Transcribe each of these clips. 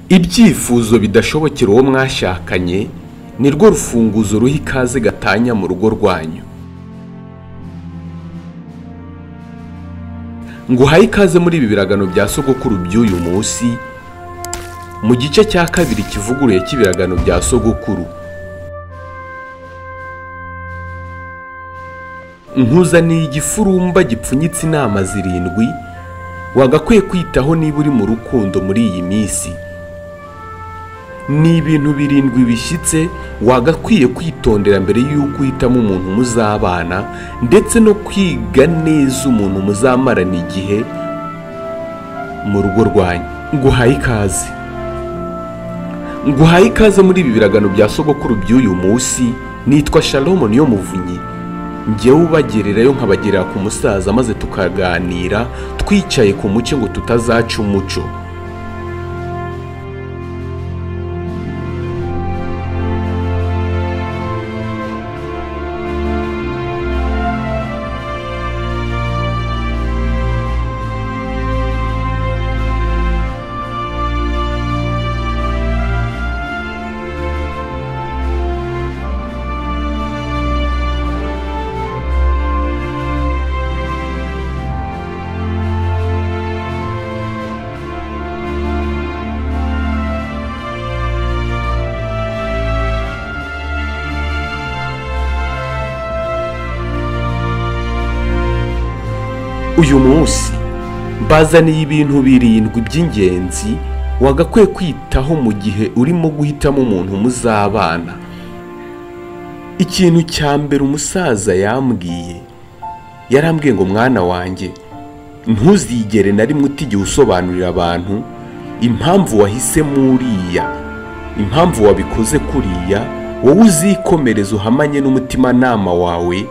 Ibyifuzo bidashobokera uwo mwashakanye nirwo rufunguzo ruha ikaze gatanya mu rugo rwanyu. Nguhaye ikaze muri Ibiragano bya Sogokuru by'uyu munsi, mu gice cya kabiri kivuguruye cy'Ibiragano bya Sogokuru. Nkuzaniye igifurumba gipfunyitse inama 7 wagakwiye kwitaho niba uri mu rukundo muri iyi minsi. Ni ibintu 7 bishyitse wagakwiye kwitondera mbere y'uko uhitamo umuntu muzabana, ndetse no kwiga neza umuntu muzamarana igihe mu rugo rwanyu. Nguhaye ikaze muri ibi biragano bya Sogokuru by'uyu munsi. Nitwa Shaloom Niyomuvunyi, njyewe ubagererayo nkabagerera ku musaza maze tukaganira twicaye ku muce ngo tutazaca umuco. Uyu munsi bazaniye ibintu 7 by'ingenzi wagakwiye kwitaho mu gihe urimo guhitamo umuntu muzabana. Ikintu cya mbere umusaza yarambwiye ngo mwana wanjye, ntuzigere na rimwe utigiye usobanurira abantu impamvu wahise muriya, impamvu wabikoze kuriya. Wowe uzikomereza uhamanye n'umutima nama wawe,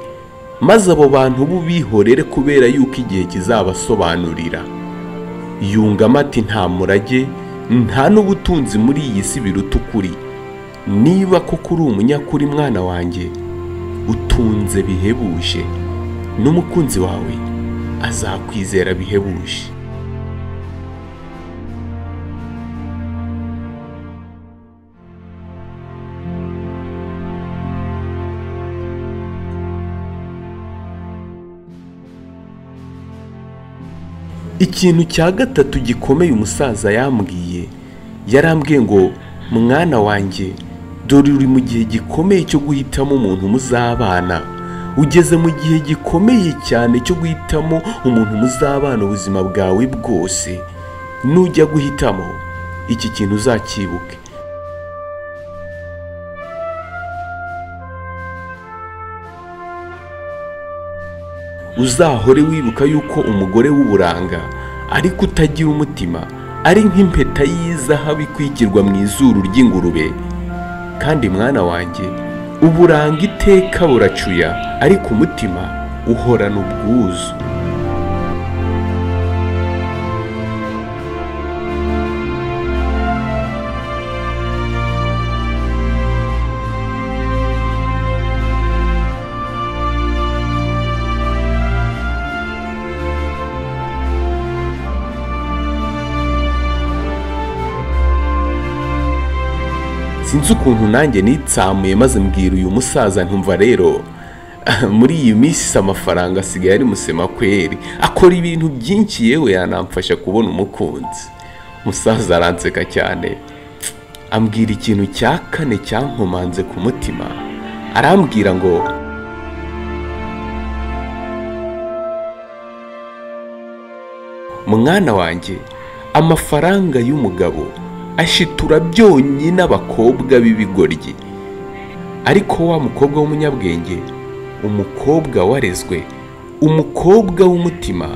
maze abo bantu bubihorere kubera yuko igihe kizabasobanurira. Yungamo ati nta murage nta n'ubutunzi muri iyi si biruta ukuri. Niba koko uri umunyakuri mwana wanjye, utunze bihebuje, n'umukunzi wawe azakwizera bihebuje. Ikintu cya gatatu gikomeye umusaza yarambwiye ngo mwana wanjye, dore uri mu gihe gikomeye cyo guhitamo umuntu muzabana. Ugeze mu gihe gikomeye cyane cyo guhitamo umuntu muzabana ubuzima bwawe bwose. Nujya guhitamo iki kintu uzakibuke. Uzahore wibuka yuko umugore w'uburanga ariko utagira umutima ari nk'impeta y'izahabu ikwikirwa mu izuru ry'ingurube. Kandi mwana wanjye, uburanga iteka buracuya, ariko umutima uhorana ubwuzu. Sinzi ukuntu nanjye nitsamuye maze mbwira uyu musaza ntumva rero, muri iyi minsi amafaranga asigaye ari musema kweri, akora ibintu byinshi yewe yanamfasha kubona umukunzi. Musaza aranseka cyane, ambwira ikintu cya 4 cyankomanze ku mutima. Arambwira ngo mwana wanjye, amafaranga y'umugabo ashitura byonyine abakobwa b'ibigoryi, ariko wa mukobwa w'umunyabwenge, umukobwa warezwe, umukobwa w'umutima,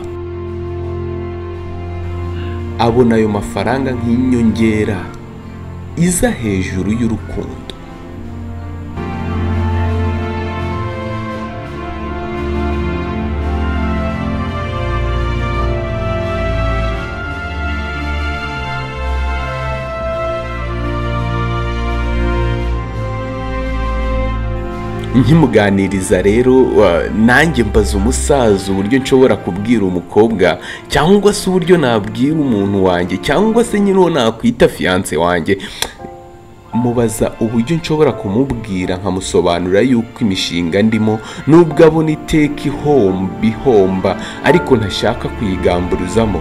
abona ayo mafaranga nk'inyongera iza hejuru y'urukundo. nkimuganiriza rero nanjye mbaza umusaza uburyo nshobora kubwira umukobwa cyangwa se uburyo nabwira umuntu wanjye cyangwa se nyine uwo nakwita fiance wanjye, mubaza uburyo nshobora kumubwira nkamusobanurira yuko imishinga ndimo nubwo abona iteka ihomba ariko ntashaka kuyigamburuzamo.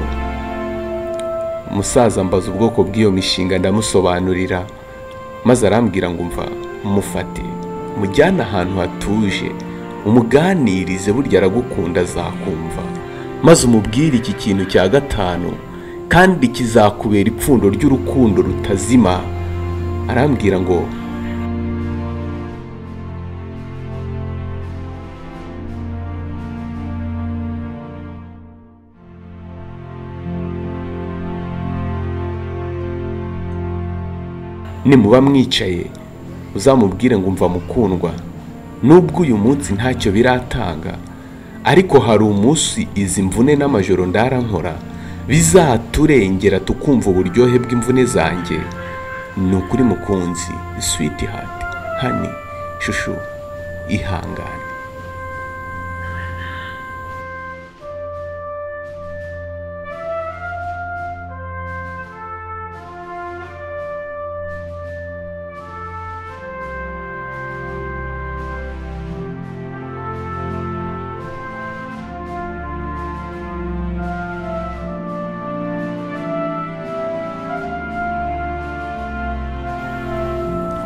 Umusaza mbaza ubwoko bw'iyo mishinga ndamusobanurira, maze arambwira ngo mva mufate mujyana ahantu hatuje umuganirize, burya aragukunda azakumva, maze umubwire iki kintu cya gatanu kandi kizakubera ipfundo ry'urukundo rutazima. Arambwira ngo nimuba mwicaye uzamubwire ngo umva mukundwa, nubwo uyu munsi ntacyo biratanga ariko hari umunsi izi mvune n'amajoro ndarankora bizaturengera tukumva uburyohe bw'imvune zanjye. Ni ukuri mukunzi, sweetheart, honey, shushu, ihangane.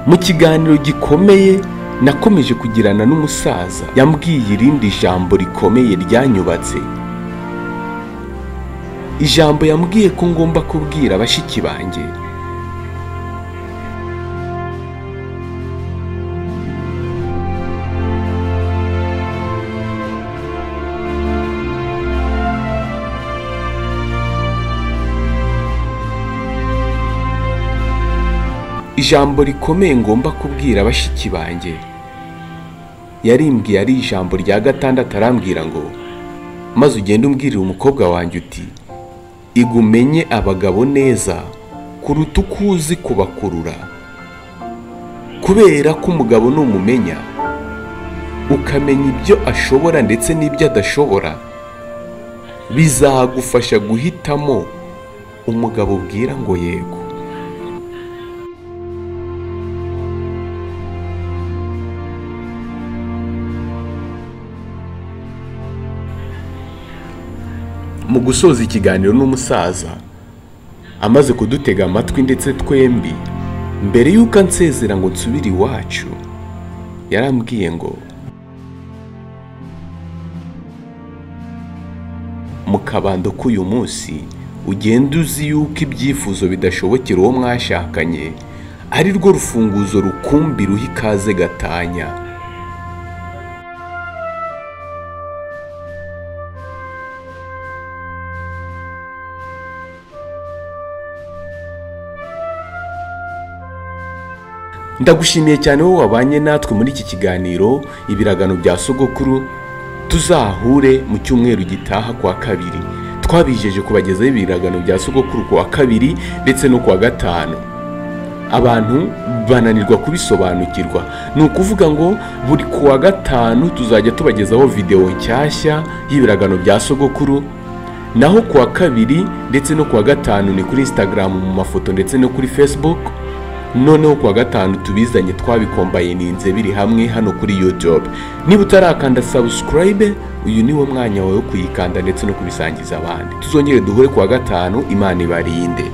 Mu kiganiro gikomeye nakomeje kugirana n'umusaza, yambwiye irindi jambo rikomeye ryanyubatse. Ijambo yambwiye ko ngomba kubwira bashiki banjye. Ijambo rikomeye ngomba kubwira bashiki banjye yarimbwiye ari ijambo rya gatandatu. Arambwira ngo maze ugende umbwirire umukobwa wanjye uti igumenye abagabo neza kuruta uko uzi kubakurura, kubera ko umugabo numumenya ukamenya ibyo ashobora ndetse n'ibyo adashobora bizagufasha guhitamo umugabo ubwira ngo yego. Mu gusoza ikiganiro n'umusaza amaze kudutega amatwi ndetse twembi, mbere y'uko ansezera ngo nsubire iwacu, yarambwiye ngo mu kabando k'uyu munsi ugenda uzi yuko ibyifuzo bidashobokera uwo mwashakanye ari rwo rufunguzo rukumbi ruha ikaze gatanya. Ndagushimiye cyane wowe wabanye natwe muri iki kiganiro Ibiragano bya Sogokuru. Tuzahure mu cyumweru gitaha kwa kabiri. Twabijeje kubagezaho ibiragano bya Sogokuru kwa kabiri ndetse no kwa gatanu. Abantu bananirwa kubisobanukirwa, ni ukuvuga ngo buri kuwa gatanu tuzajya tubagezaho video nshyashya y'ibiragano bya Sogokuru, naho kuwa kabiri ndetse no kuwa gatanu ni kuri Instagram mu mafoto ndetse no kuri Facebook. Noneho kuwa gatanu tubizanye twabikombaye ninze biri hamwe hano kuri YouTube. Niba utarakanda subscribe, uyu niwo mwanya wawe wo kuyikanda ndetse no kubisangiza abandi. Tuzongere duhure kuwa gatanu. Imana ibarinde.